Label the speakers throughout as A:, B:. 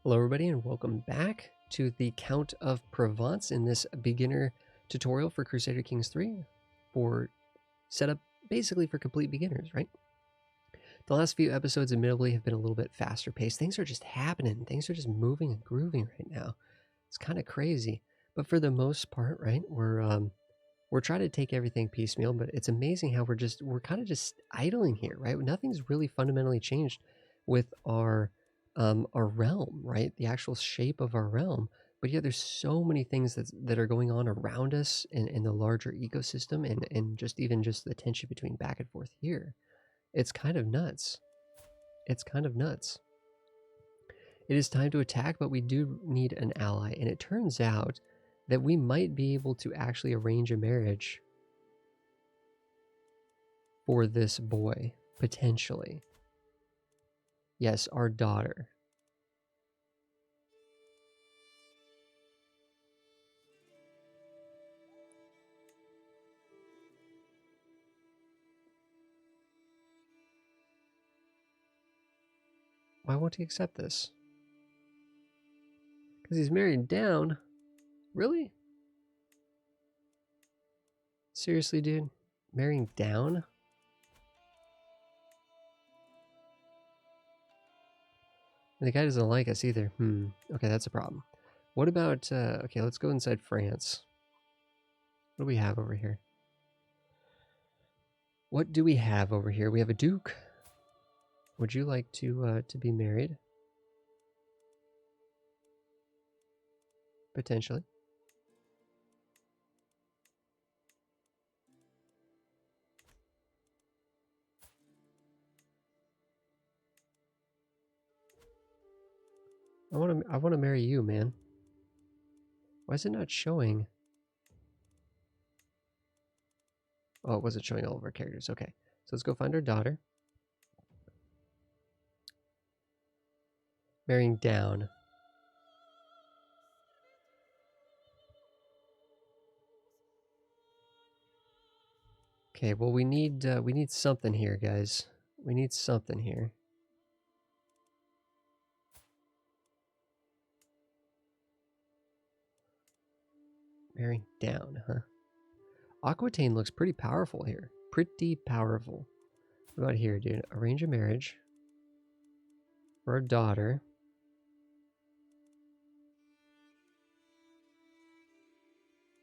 A: Hello everybody and welcome back to the Count of Provence in this beginner tutorial for Crusader Kings 3 for setup basically for complete beginners, right? The last few episodes admittedly have been a little bit faster paced. Things are just happening. Things are just moving and grooving right now. It's kind of crazy. But for the most part, right, we're trying to take everything piecemeal, but it's amazing how we're kind of just idling here, right? Nothing's really fundamentally changed with our realm, right? The actual shape of our realm. But yeah, there's so many things that are going on around us in the larger ecosystem and just even just the tension between back and forth here. It's kind of nuts. It's kind of nuts. It is time to attack, but we do need an ally. And it turns out that we might be able to actually arrange a marriage for this boy, potentially. Yes, our daughter. Why won't he accept this? Because he's married down? Really? Seriously, dude? Marrying down? And the guy doesn't like us either. Okay, that's a problem. What about, okay, let's go inside France. What do we have over here? What do we have over here? We have a duke. Would you like to be married? Potentially. I want to marry you, man. Why is it not showing? Oh, it wasn't showing all of our characters. Okay, so let's go find our daughter. Marrying down. Okay, well we need something here, guys. We need something here. Marrying down, huh? Aquitaine looks pretty powerful here. Pretty powerful. What about here, dude? Arrange a marriage for our daughter.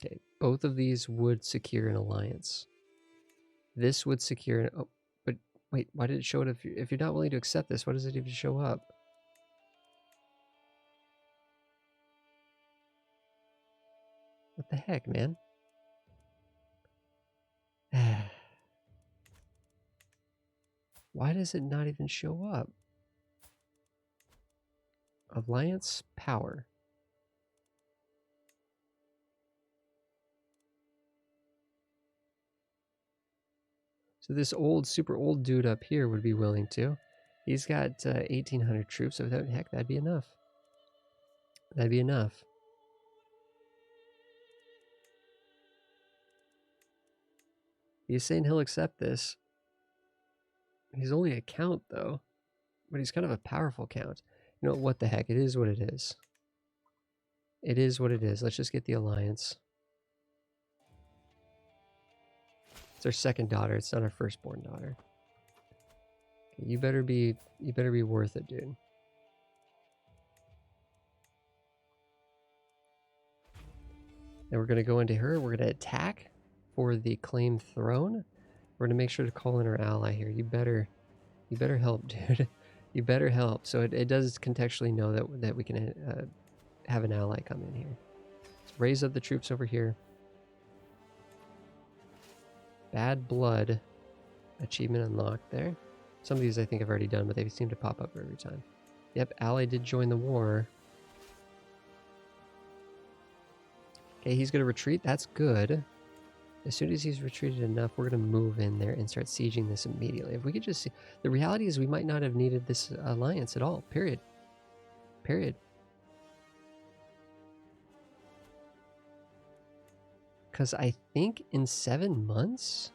A: Okay, both of these would secure an alliance. This would secure an... Oh, but wait, why did it show it if you're not willing to accept this? Why does it even show up? What the heck, man? Why does it not even show up? Alliance power. So this old, super old dude up here would be willing to. He's got 1,800 troops, so heck, that'd be enough. That'd be enough. He's saying he'll accept this. He's only a count, though. But he's kind of a powerful count. You know, what the heck? It is what it is. It is what it is. Let's just get the alliance. It's our second daughter. It's not our firstborn daughter. Okay, you better be worth it, dude. Then we're gonna go into her. We're gonna attack for the claimed throne. We're gonna make sure to call in our ally here. You better help, dude. You better help. So it does contextually know that we can have an ally come in here. Let's raise up the troops over here. Bad blood achievement unlocked there. Some of these I think I've already done, but they seem to pop up every time. Yep, ally did join the war. Okay, he's gonna retreat. That's good. As soon as he's retreated enough, we're going to move in there and start sieging this immediately. If we could just see... The reality is we might not have needed this alliance at all. Period. Period. Because I think in 7 months...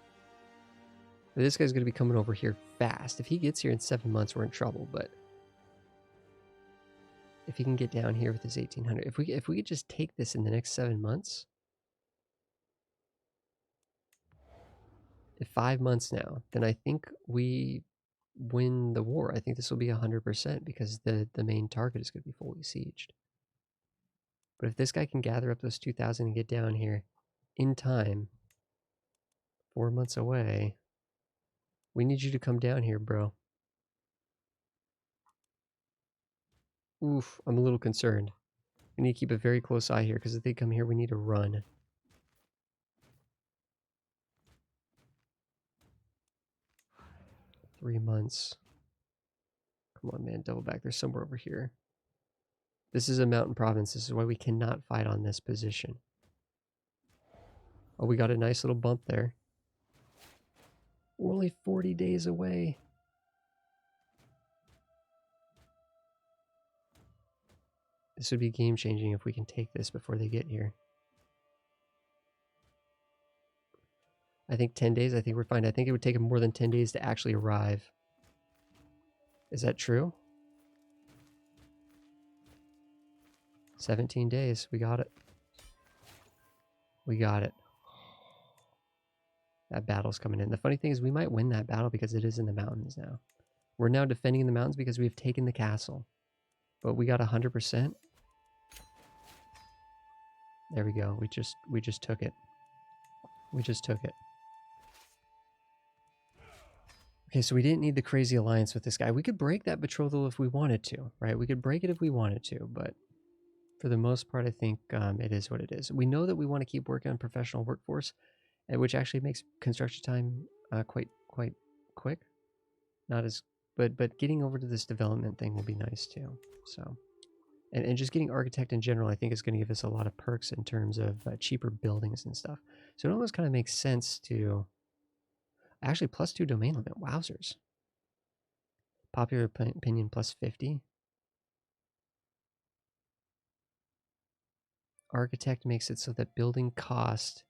A: This guy's going to be coming over here fast. If he gets here in 7 months, we're in trouble, but... if he can get down here with his 1800. If we could just take this in the next 7 months, 5 months now, then I think we win the war. I think this will be 100% because the main target is going to be fully sieged. But if this guy can gather up those 2,000 and get down here in time, 4 months away, we need you to come down here, bro. Oof, I'm a little concerned. We need to keep a very close eye here because if they come here, we need to run. Three months. Come on, man, double back. There's somewhere over here. This is a mountain province. This is why we cannot fight on this position. Oh, we got a nice little bump there. We're only 40 days away. This would be game-changing if we can take this before they get here. I think 10 days. I think we're fine. I think it would take them more than 10 days to actually arrive. Is that true? 17 days. We got it. We got it. That battle's coming in. The funny thing is we might win that battle because it is in the mountains now. We're now defending the mountains because we've taken the castle. But we got 100%. There we go. We just took it. We just took it. Okay, so we didn't need the crazy alliance with this guy. We could break that betrothal if we wanted to, right? We could break it if we wanted to, but for the most part, I think it is what it is. We know that we want to keep working on professional workforce, which actually makes construction time quite quick. Not as, but getting over to this development thing will be nice too. So, and just getting architect in general, I think is going to give us a lot of perks in terms of cheaper buildings and stuff. So it almost kind of makes sense to actually +2 domain limit. Wowzers. Popular opinion +50. Architect makes it so that building cost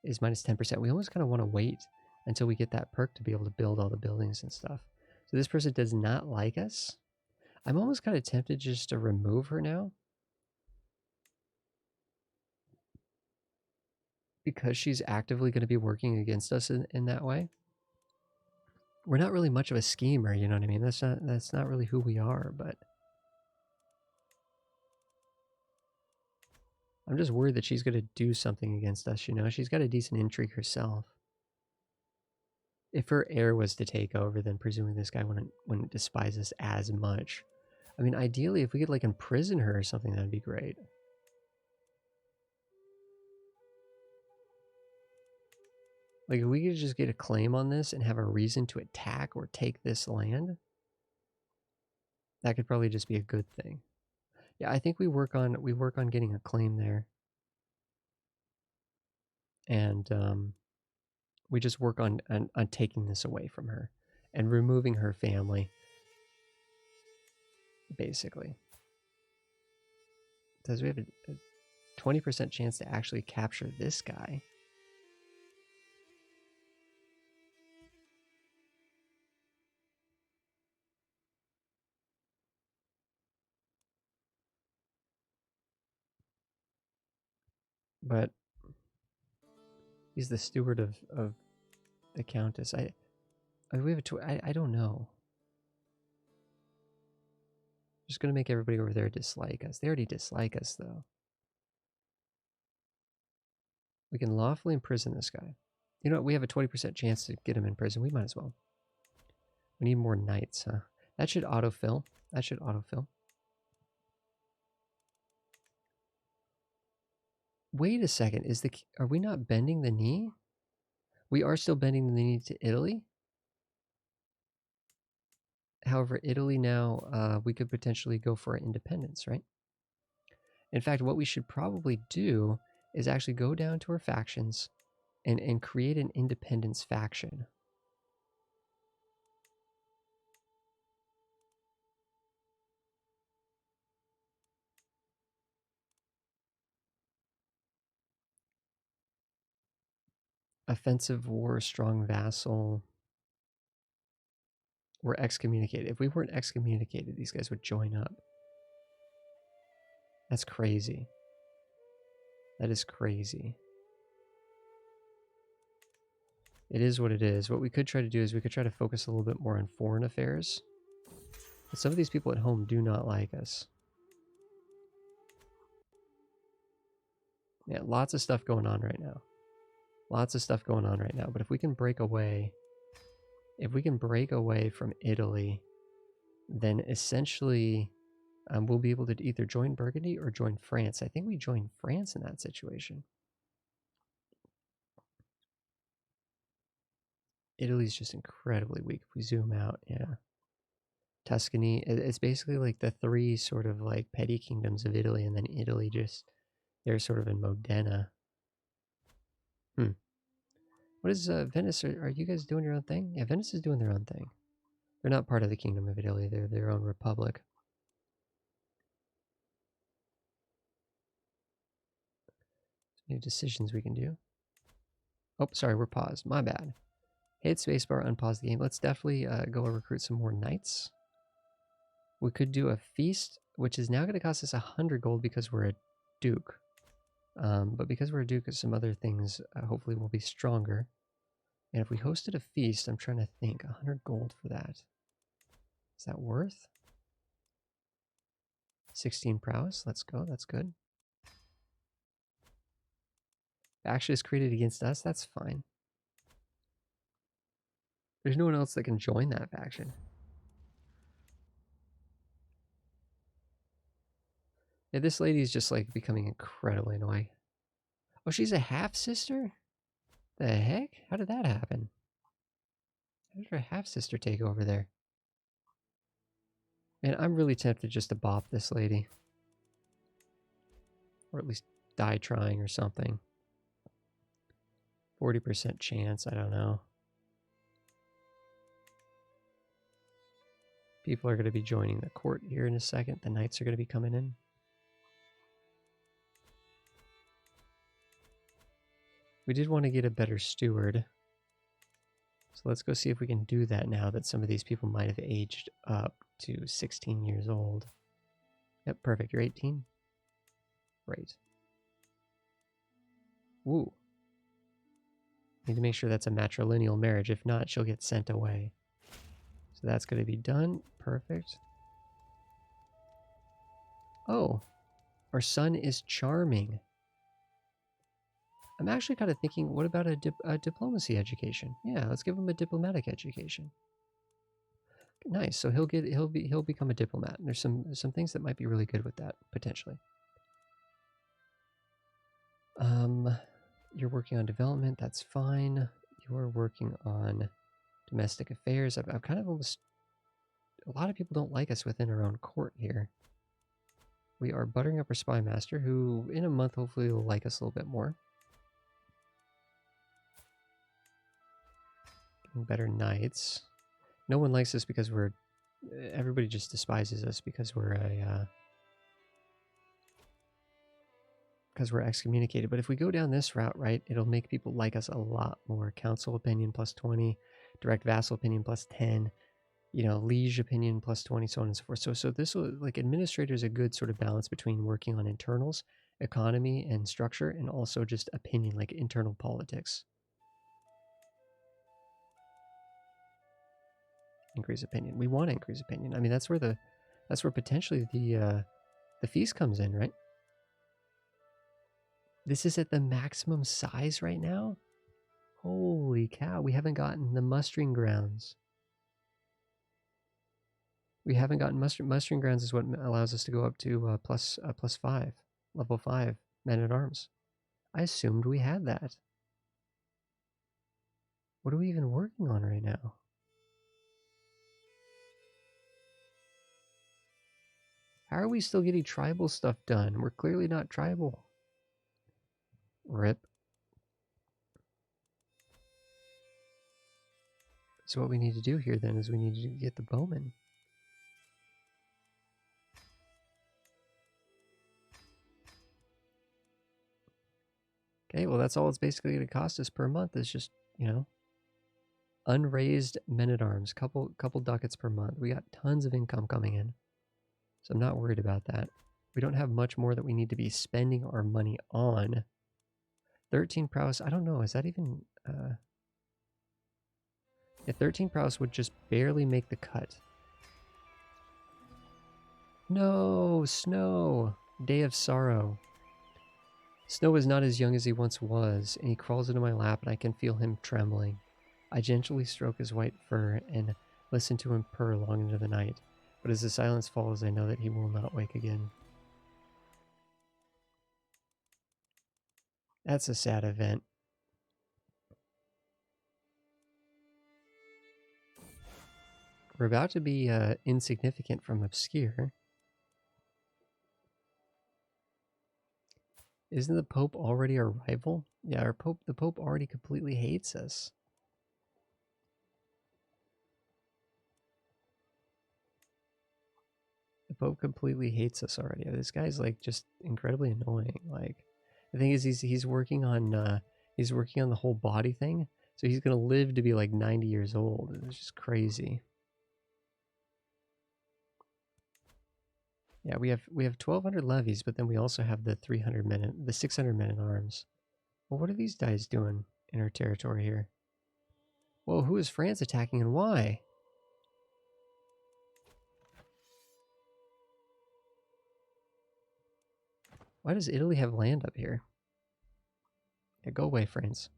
A: is -10%. We almost kind of want to wait until we get that perk to be able to build all the buildings and stuff. So this person does not like us. I'm almost kind of tempted just to remove her now. Because she's actively going to be working against us in that way. We're not really much of a schemer, you know what I mean? That's not really who we are, but I'm just worried that she's going to do something against us, you know? She's got a decent intrigue herself. If her heir was to take over, then presumably this guy wouldn't despise us as much. I mean, ideally, if we could, like, imprison her or something, that'd be great. Like, if we could just get a claim on this and have a reason to attack or take this land, that could probably just be a good thing. Yeah, I think we work on getting a claim there. And we just work on taking this away from her and removing her family, basically. Because we have a 20% chance to actually capture this guy. But he's the steward of the Countess. I we have I don't know. Just gonna make everybody over there dislike us. They already dislike us though. We can lawfully imprison this guy. You know what? We have a 20% chance to get him in prison. We might as well. We need more knights, huh? That should autofill. That should autofill. Wait a second. Are we not bending the knee? We are still bending the knee to Italy. However, Italy now, we could potentially go for independence, right? In fact, what we should probably do is actually go down to our factions and create an independence faction. Offensive war, strong vassal. We're excommunicated. If we weren't excommunicated, these guys would join up. That's crazy. That is crazy. It is what it is. What we could try to do is we could try to focus a little bit more on foreign affairs. But some of these people at home do not like us. Yeah, lots of stuff going on right now. Lots of stuff going on right now. But if we can break away, from Italy, then essentially we'll be able to either join Burgundy or join France. I think we join France in that situation. Italy's just incredibly weak. If we zoom out, yeah. Tuscany, it's basically like the three sort of like petty kingdoms of Italy, and then Italy just, they're sort of in Modena. What is Venice? Are you guys doing your own thing? Yeah, Venice is doing their own thing. They're not part of the Kingdom of Italy. They're their own republic. New decisions we can do. Oh, sorry, we're paused. My bad. Hit spacebar, unpause the game. Let's definitely go and recruit some more knights. We could do a feast, which is now going to cost us 100 gold because we're a duke. But because we're a duke, some other things hopefully will be stronger. And if we hosted a feast, I'm trying to think, 100 gold for that. Is that worth? 16 prowess. Let's go. That's good. Faction is created against us. That's fine. There's no one else that can join that faction. Yeah, this lady's just like becoming incredibly annoying. Oh, she's a half-sister? The heck? How did that happen? How did her half-sister take over there? Man, I'm really tempted just to bop this lady. Or at least die trying or something. 40% chance, I don't know. People are going to be joining the court here in a second. The knights are going to be coming in. We did want to get a better steward. So let's go see if we can do that now that some of these people might have aged up to 16 years old. Yep, perfect. You're 18. Great. Woo. Need to make sure that's a matrilineal marriage. If not, she'll get sent away. So that's going to be done. Perfect. Oh, our son is charming. I'm actually kind of thinking, what about a diplomacy education? Yeah, let's give him a diplomatic education. Nice. So he'll become a diplomat. There's some things that might be really good with that potentially. You're working on development. That's fine. You're working on domestic affairs. I've kind of almost, a lot of people don't like us within our own court here. We are buttering up our spy master, who in a month hopefully will like us a little bit more. Getting better knights. No one likes us because we're, everybody just despises us because we're a, because we're excommunicated. But if we go down this route, right, it'll make people like us a lot more. Council opinion plus 20, direct vassal opinion plus 10, you know, liege opinion plus 20, so on and so forth. So this will, like, administrator is a good sort of balance between working on internals, economy, and structure, and also just opinion, like internal politics. Increase opinion. We want to increase opinion. I mean, that's where potentially the feast comes in, right? This is at the maximum size right now? Holy cow, we haven't gotten the mustering grounds. We haven't gotten mustering grounds is what allows us to go up to plus 5, level 5 men-at-arms. I assumed we had that. What are we even working on right now? How are we still getting tribal stuff done? We're clearly not tribal. Rip. So what we need to do here then is we need to get the bowmen. Okay, well that's all it's basically going to cost us per month is just, you know, unraised men-at-arms, couple ducats per month. We got tons of income coming in, so I'm not worried about that. We don't have much more that we need to be spending our money on. 13 prowess, I don't know, is that even... Yeah, 13 prowess would just barely make the cut. No, Snow! Day of sorrow. Snow is not as young as he once was, and he crawls into my lap and I can feel him trembling. I gently stroke his white fur and listen to him purr long into the night, but as the silence falls I know that he will not wake again. That's a sad event. We're about to be insignificant from obscure. Isn't the Pope already our rival? Yeah, the Pope already completely hates us. The Pope completely hates us already. This guy's like just incredibly annoying. Like, the thing is, he's working on the whole body thing, so he's gonna live to be like 90 years old. It's just crazy. Yeah, we have 1,200 levies, but then we also have the 300 men, the 600 men in arms. Well, what are these guys doing in our territory here? Whoa, who is France attacking and why? Why does Italy have land up here? Yeah, go away, France.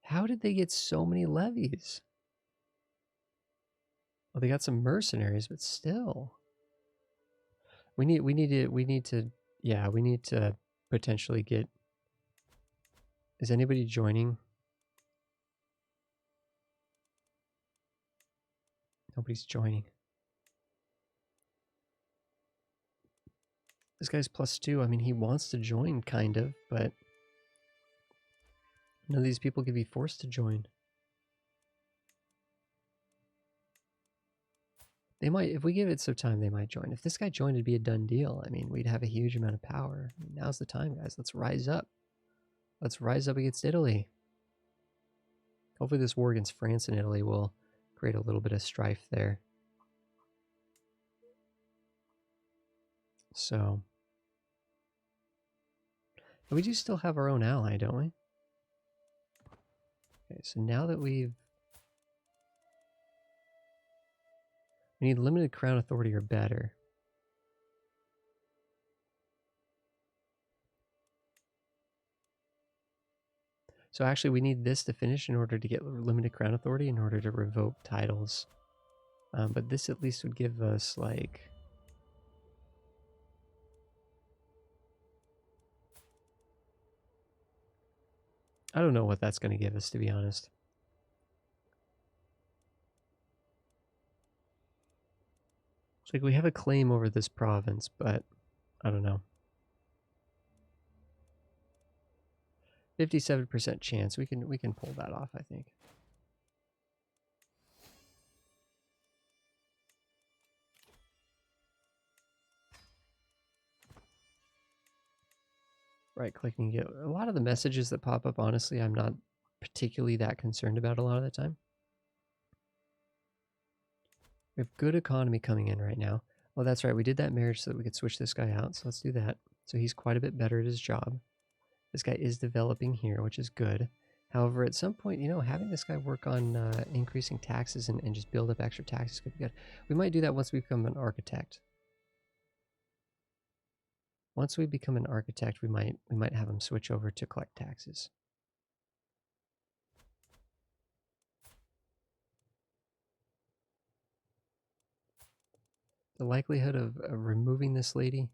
A: How did they get so many levies? Well, they got some mercenaries, but still. We need to potentially get... Is anybody joining? Nobody's joining. This guy's +2. I mean, he wants to join, kind of, but none of these people can be forced to join. They might, if we give it some time, they might join. If this guy joined, it'd be a done deal. I mean, we'd have a huge amount of power. I mean, now's the time, guys. Let's rise up. Let's rise up against Italy. Hopefully this war against France and Italy will create a little bit of strife there. So... we do still have our own ally, don't we? Okay, so now that we need limited crown authority or better. So actually we need this to finish in order to get limited crown authority in order to revoke titles. But this at least would give us like... I don't know what that's going to give us, to be honest. It's like we have a claim over this province, but I don't know. 57% chance. We can pull that off, I think. Right click and get a lot of the messages that pop up, honestly, I'm not particularly that concerned about a lot of the time. We have good economy coming in right now. Oh, that's right. We did that marriage so that we could switch this guy out. So let's do that. So he's quite a bit better at his job. This guy is developing here, which is good. However, at some point, you know, having this guy work on increasing taxes and just build up extra taxes could be good. We might do that once we become an architect. Once we become an architect, we might have him switch over to collect taxes. The likelihood of removing this lady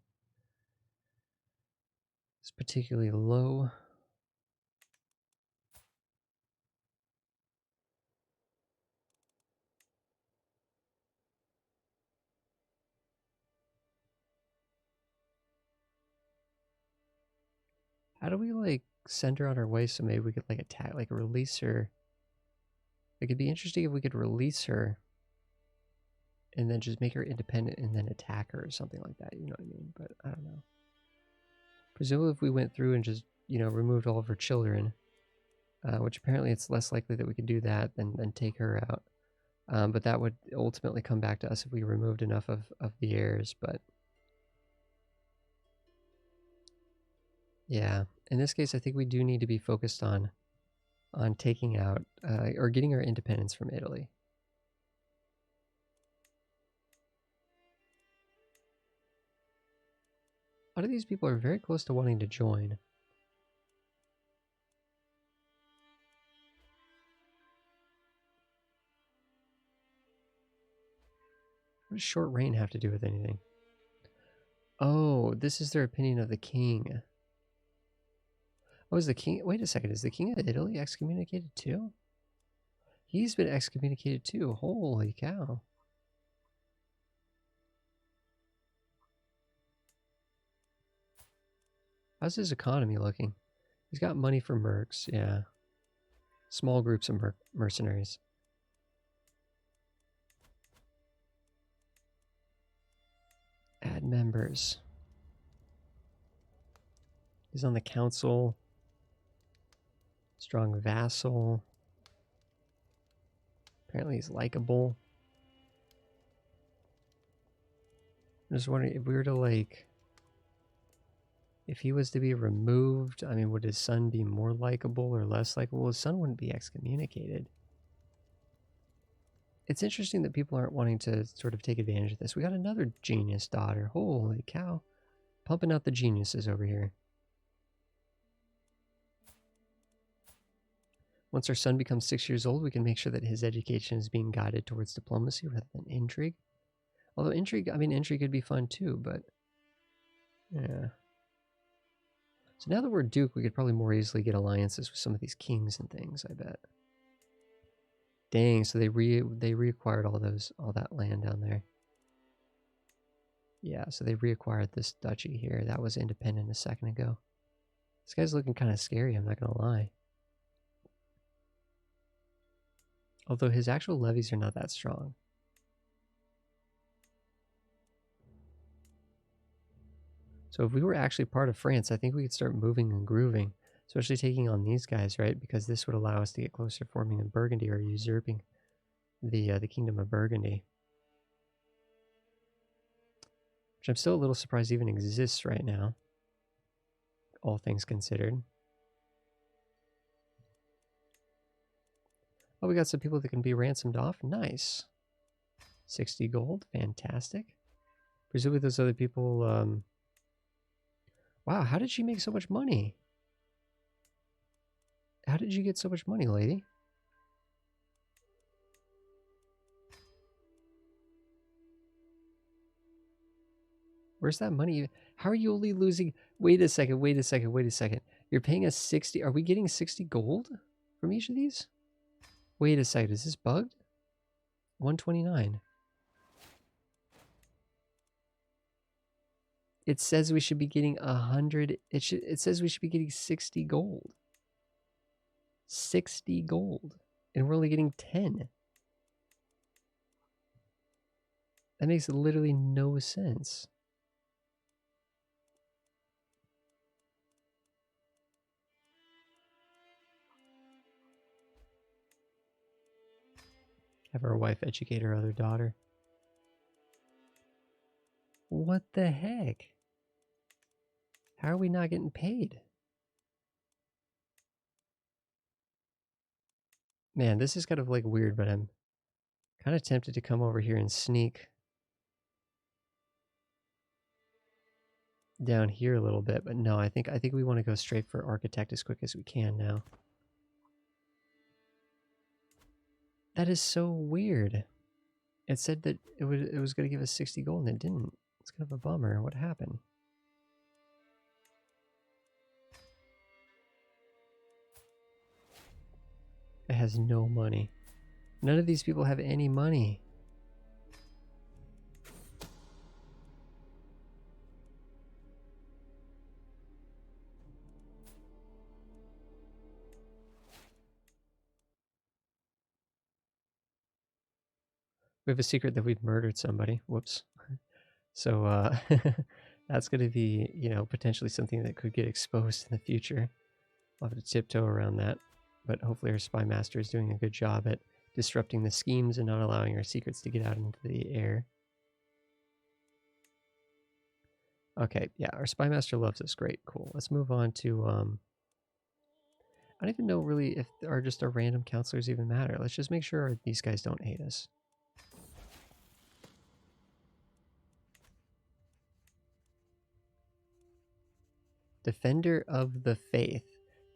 A: is particularly low. How do we like send her on her way so maybe we could like attack, like release her? It could be interesting if we could release her and then just make her independent and then attack her or something like that, you know what I mean? But I don't know. Presumably if we went through and just, you know, removed all of her children, which apparently it's less likely that we could do that than take her out. But that would ultimately come back to us if we removed enough of the heirs. But yeah, in this case, I think we do need to be focused on taking out or getting our independence from Italy. A lot of these people are very close to wanting to join. What does short reign have to do with anything? Oh, this is their opinion of the king. Oh, is the king... Wait a second, is the king of Italy excommunicated too? He's been excommunicated too. Holy cow. How's his economy looking? He's got money for mercs, yeah. Small groups of mercenaries. Add members. He's on the council. Strong vassal. Apparently he's likable. I'm just wondering if we were to like... If he was to be removed, I mean, would his son be more likable or less likable? His son wouldn't be excommunicated. It's interesting that people aren't wanting to sort of take advantage of this. We got another genius daughter. Holy cow. Pumping out the geniuses over here. Once our son becomes 6 years old, we can make sure that his education is being guided towards diplomacy rather than intrigue. Although intrigue could be fun too, but yeah. So now that we're Duke, we could probably more easily get alliances with some of these kings and things, I bet. Dang, so they reacquired all that land down there. Yeah, so they reacquired this duchy here. That was independent a second ago. This guy's looking kind of scary, I'm not gonna lie. Although his actual levies are not that strong. So if we were actually part of France, I think we could start moving and grooving, especially taking on these guys, right? Because this would allow us to get closer to forming in Burgundy or usurping the Kingdom of Burgundy. Which I'm still a little surprised even exists right now, all things considered. Oh, we got some people that can be ransomed off. Nice. 60 gold. Fantastic. Presumably those other people... Wow, how did she make so much money? How did you get so much money, lady? Where's that money? How are you only losing... Wait a second. You're paying us 60... Are we getting 60 gold from each of these? Wait a second. Is this bugged? 129. It says we should be getting 100... It says we should be getting 60 gold. 60 gold. And we're only getting 10. That makes literally no sense. Have our wife educate her other daughter. What the heck? How are we not getting paid? Man, this is kind of like weird, but I'm kind of tempted to come over here and sneak down here a little bit, but no, I think we want to go straight for architect as quick as we can now. That is so weird. It said that it was going to give us 60 gold and it didn't. It's kind of a bummer. What happened? It has no money. None of these people have any money. We have a secret that we've murdered somebody. Whoops. So that's going to be, you know, potentially something that could get exposed in the future. I'll have to tiptoe around that. But hopefully our spy master is doing a good job at disrupting the schemes and not allowing our secrets to get out into the air. Okay, yeah, our spy master loves us. Great, cool. Let's move on to I don't even know really if our just our random counselors even matter. Let's just make sure these guys don't hate us. Defender of the Faith.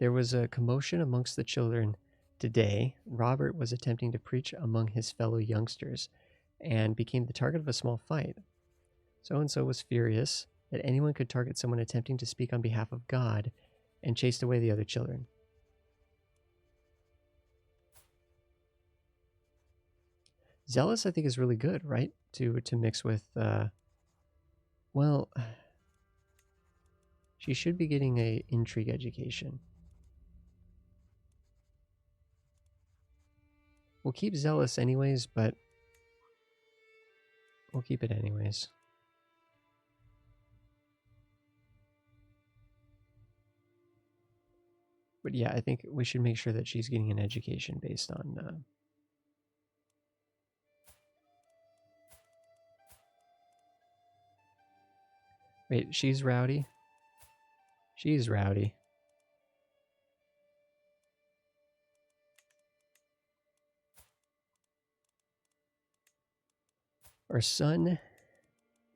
A: There was a commotion amongst the children today. Robert was attempting to preach among his fellow youngsters and became the target of a small fight. So-and-so was furious that anyone could target someone attempting to speak on behalf of God and chased away the other children. Zealous, I think, is really good, right? To mix with, well, she should be getting a intrigue education. We'll keep Zealous anyways, but we'll keep it anyways. But yeah, I think we should make sure that she's getting an education based on... Wait, she's rowdy? She's rowdy. Our son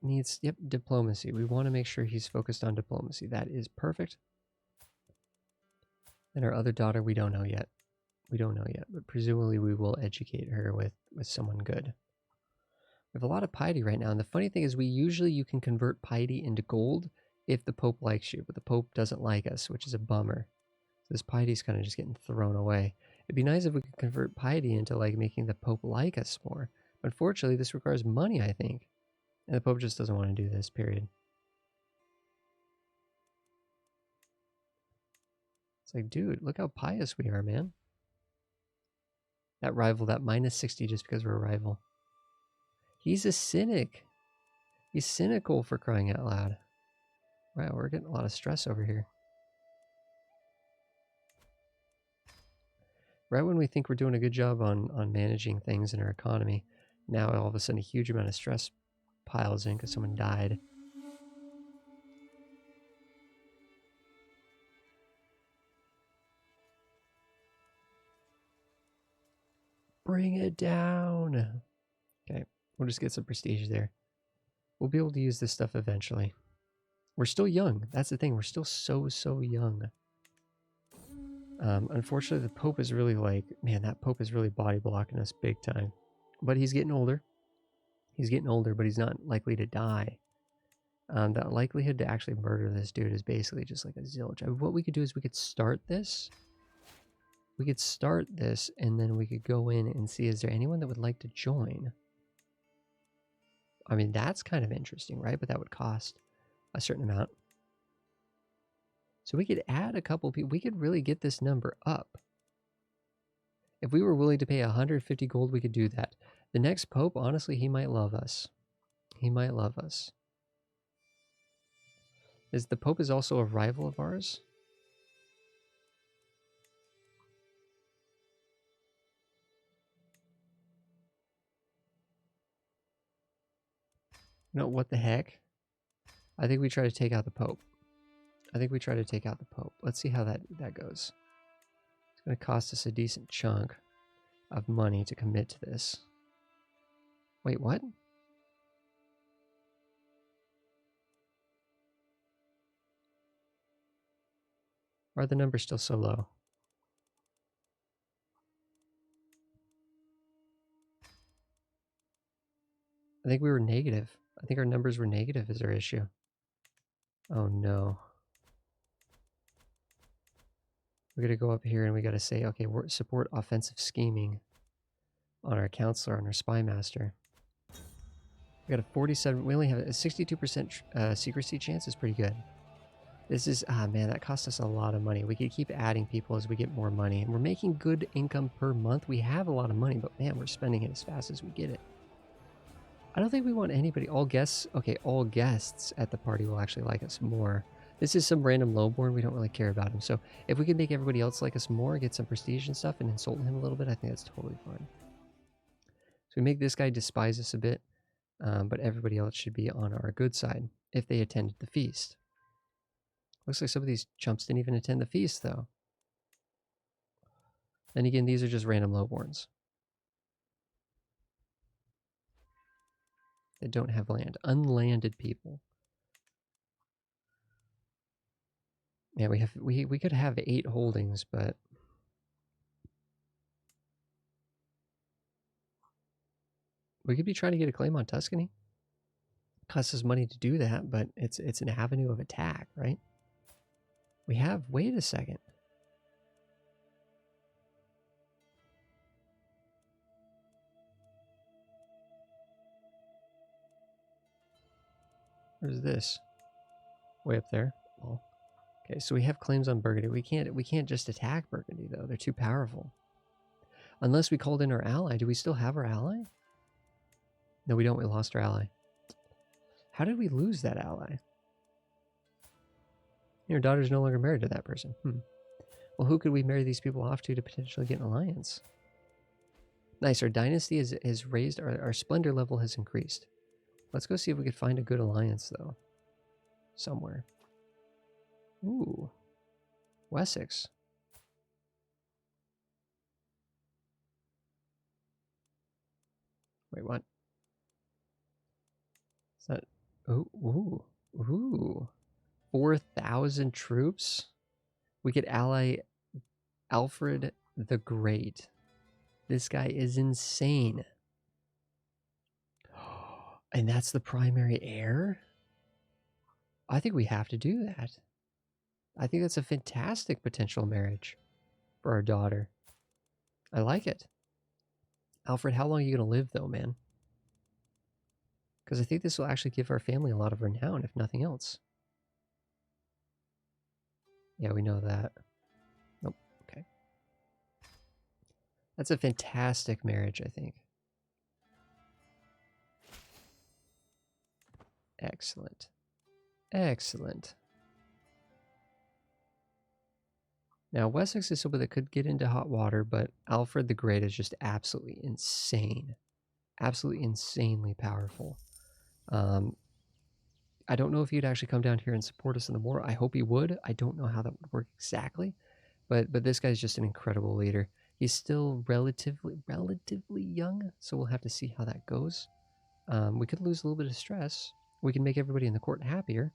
A: needs, yep, diplomacy. We want to make sure he's focused on diplomacy. That is perfect. And our other daughter, we don't know yet. We don't know yet, but presumably we will educate her with someone good. We have a lot of piety right now, and the funny thing is you can convert piety into gold if the Pope likes you, but the Pope doesn't like us, which is a bummer. So this piety is kind of just getting thrown away. It'd be nice if we could convert piety into like making the Pope like us more. But unfortunately, this requires money, I think. And the Pope just doesn't want to do this, period. It's like, dude, look how pious we are, man. That rival, that minus 60 just because we're a rival. He's a cynic. He's cynical, for crying out loud. Wow, we're getting a lot of stress over here. Right when we think we're doing a good job on managing things in our economy, now all of a sudden a huge amount of stress piles in because someone died. Bring it down. Okay, we'll just get some prestige there. We'll be able to use this stuff eventually. We're still young. That's the thing. We're still so young. Unfortunately, the Pope is really like, man, that Pope is really body blocking us big time. But he's getting older. He's getting older, but he's not likely to die. The likelihood to actually murder this dude is basically just like a zilch. What we could do is we could start this. We could start this, and then we could go in and see, is there anyone that would like to join? I mean, that's kind of interesting, right? But that would cost a certain amount. So we could add a couple people. We could really get this number up. If we were willing to pay 150 gold, we could do that. The next Pope, honestly, he might love us. He might love us. The Pope is also a rival of ours? No, what the heck? I think we try to take out the Pope. Let's see how that goes. It's going to cost us a decent chunk of money to commit to this. Wait, what? Why are the numbers still so low? I think we were negative. I think our numbers were negative is our issue. Oh no. We got to go up here and we got to say, okay, we're support offensive scheming on our counselor, on our spy master. We got a 47, we only have a 62% secrecy chance. Is pretty good. This is, man, that cost us a lot of money. We could keep adding people as we get more money. And we're making good income per month. We have a lot of money, but man, we're spending it as fast as we get it. I don't think we want anybody, all guests, okay, all guests at the party will actually like us more. This is some random lowborn, we don't really care about him. So if we can make everybody else like us more, get some prestige and stuff, and insult him a little bit, I think that's totally fine. So we make this guy despise us a bit, but everybody else should be on our good side if they attended the feast. Looks like some of these chumps didn't even attend the feast, though. Then again, these are just random lowborns. They don't have land. Unlanded people. Yeah, we could have 8 holdings, but we could be trying to get a claim on Tuscany. Costs us money to do that, but it's an avenue of attack, right? We have. Wait a second. Where's this? Way up there. Oh. Okay, so we have claims on Burgundy. We can't just attack Burgundy though. They're too powerful. Unless we called in our ally. Do we still have our ally? No, we don't. We lost our ally. How did we lose that ally? Your daughter's no longer married to that person. Well, who could we marry these people off to potentially get an alliance? Nice. Our dynasty has raised. Our splendor level has increased. Let's go see if we could find a good alliance, though. Somewhere. Ooh. Wessex. Wait, what? Is that... Ooh. 4,000 troops? We could ally Alfred the Great. This guy is insane. And that's the primary heir? I think we have to do that. I think that's a fantastic potential marriage for our daughter. I like it. Alfred, how long are you going to live, though, man? Because I think this will actually give our family a lot of renown, if nothing else. Yeah, we know that. Nope. Okay. That's a fantastic marriage, I think. Excellent. Excellent. Now, Wessex is someone that could get into hot water, but Alfred the Great is just absolutely insane. Absolutely insanely powerful. I don't know if he'd actually come down here and support us in the war. I hope he would. I don't know how that would work exactly. But this guy's just an incredible leader. He's still relatively young, so we'll have to see how that goes. We could lose a little bit of stress. We can make everybody in the court happier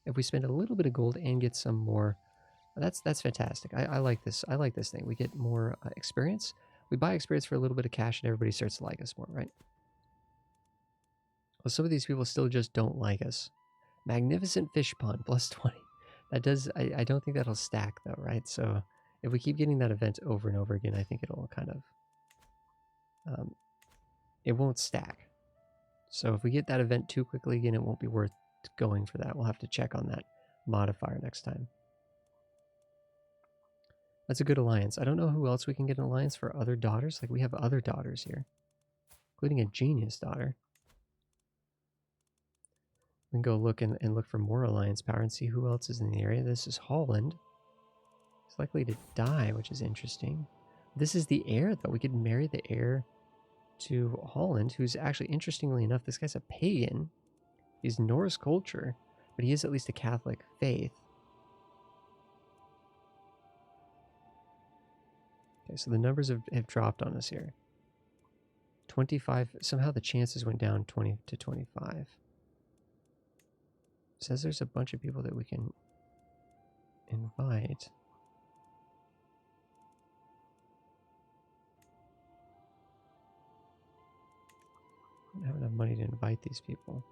A: if we spend a little bit of gold and get some more. That's fantastic. I like this. I like this thing. We get more experience. We buy experience for a little bit of cash, and everybody starts to like us more, right? Well, some of these people still just don't like us. Magnificent fish pond, plus 20. That does. I don't think that'll stack though, right? So if we keep getting that event over and over again, I think it'll kind of. It won't stack. So if we get that event too quickly again, it won't be worth going for that. We'll have to check on that modifier next time. That's a good alliance. I don't know who else we can get an alliance for other daughters. Like, we have other daughters here, including a genius daughter. We can go look and look for more alliance power and see who else is in the area. This is Holland. He's likely to die, which is interesting. This is the heir, though. We could marry the heir to Holland, who's actually, interestingly enough, this guy's a pagan. He's Norse culture, but he is at least a Catholic faith. Okay, so the numbers have dropped on us here. 25, somehow the chances went down 20 to 25. It says there's a bunch of people that we can invite. I don't have enough money to invite these people.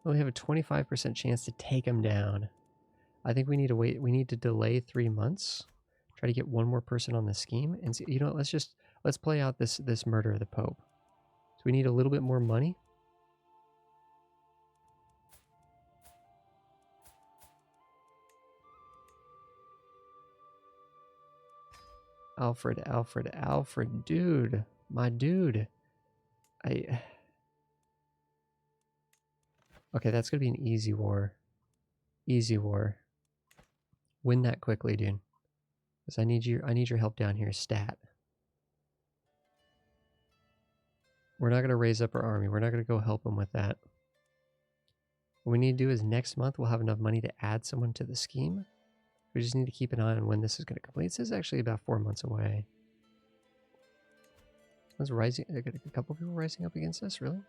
A: We only have a 25% chance to take them down. I think we need to wait. We need to delay 3 months. Try to get one more person on the scheme and see. You know, let's play out this murder of the Pope. So we need a little bit more money. Alfred, dude, my dude. Okay, that's gonna be an easy war. Easy war. Win that quickly, dude. Because I need your help down here, stat. We're not going to raise up our army. We're not going to go help them with that. What we need to do is next month we'll have enough money to add someone to the scheme. We just need to keep an eye on when this is going to complete. This is actually about 4 months away. There's rising. A couple people rising up against us, really?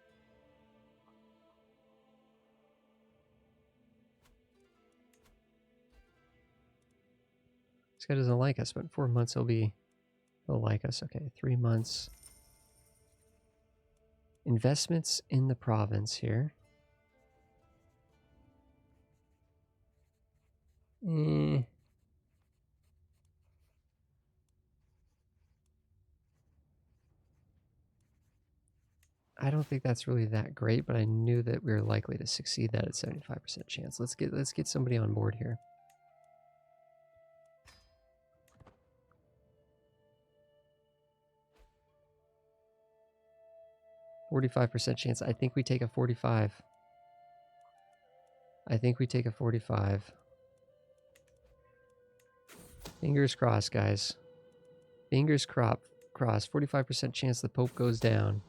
A: This guy doesn't like us, but 4 months he'll like us. Okay, 3 months. Investments in the province here. I don't think that's really that great, but I knew that we were likely to succeed that at 75% chance. Let's get somebody on board here. %45 chance. I think we take a 45. I think we take a 45. Fingers crossed, guys. Fingers crossed. 45% chance the Pope goes down.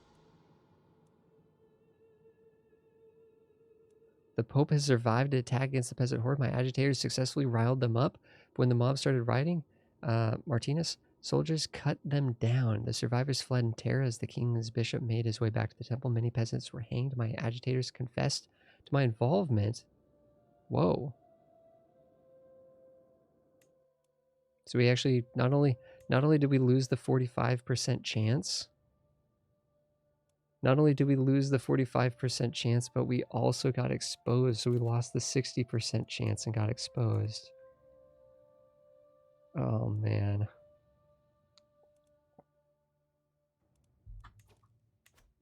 A: The Pope has survived an attack against the peasant horde. My agitators successfully riled them up. But when the mob started rioting, Martinez, soldiers cut them down. The survivors fled in terror as the king's bishop made his way back to the temple. Many peasants were hanged. My agitators confessed to my involvement. Whoa. So we actually not only did we lose the 45% chance, not only did we lose the 45% chance, but we also got exposed. So we lost the 60% chance and got exposed. Oh man.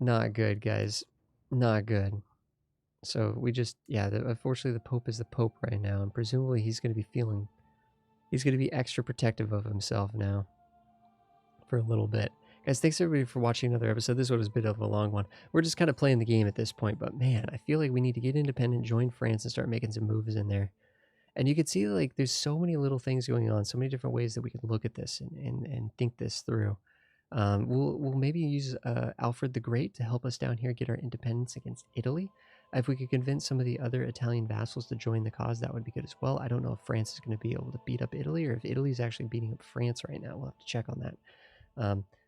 A: Not good, guys. Not good. So we just, yeah, unfortunately the Pope is the Pope right now, and presumably he's going to be extra protective of himself now for a little bit. Guys, thanks everybody for watching another episode. This one was a bit of a long one. We're just kind of playing the game at this point, but man, I feel like we need to get independent, join France, and start making some moves in there. And you can see, like, there's so many little things going on, so many different ways that we can look at this and think this through. We'll maybe use Alfred the Great to help us down here get our independence against Italy. If we could convince some of the other Italian vassals to join the cause, that would be good as well. I don't know if France is going to be able to beat up Italy, or if Italy is actually beating up France right now. We'll have to check on that.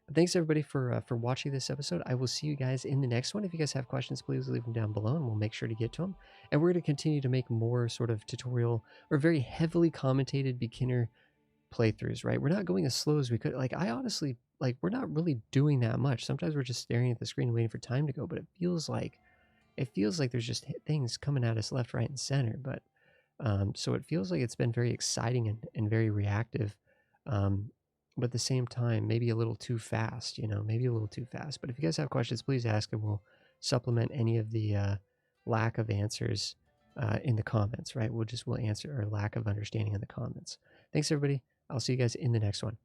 A: But thanks everybody for watching this episode. I will see you guys in the next one. If you guys have questions, please leave them down below and we'll make sure to get to them. And we're going to continue to make more sort of tutorial or very heavily commentated beginner playthroughs, right? We're not going as slow as we could. Like, I honestly, like, we're not really doing that much. Sometimes we're just staring at the screen waiting for time to go, but it feels like there's just things coming at us left, right, and center. But so it feels like it's been very exciting and very reactive. But at the same time, maybe a little too fast, maybe a little too fast. But if you guys have questions, please ask, and we'll supplement any of the lack of answers in the comments, right? We'll answer our lack of understanding in the comments. Thanks, everybody. I'll see you guys in the next one.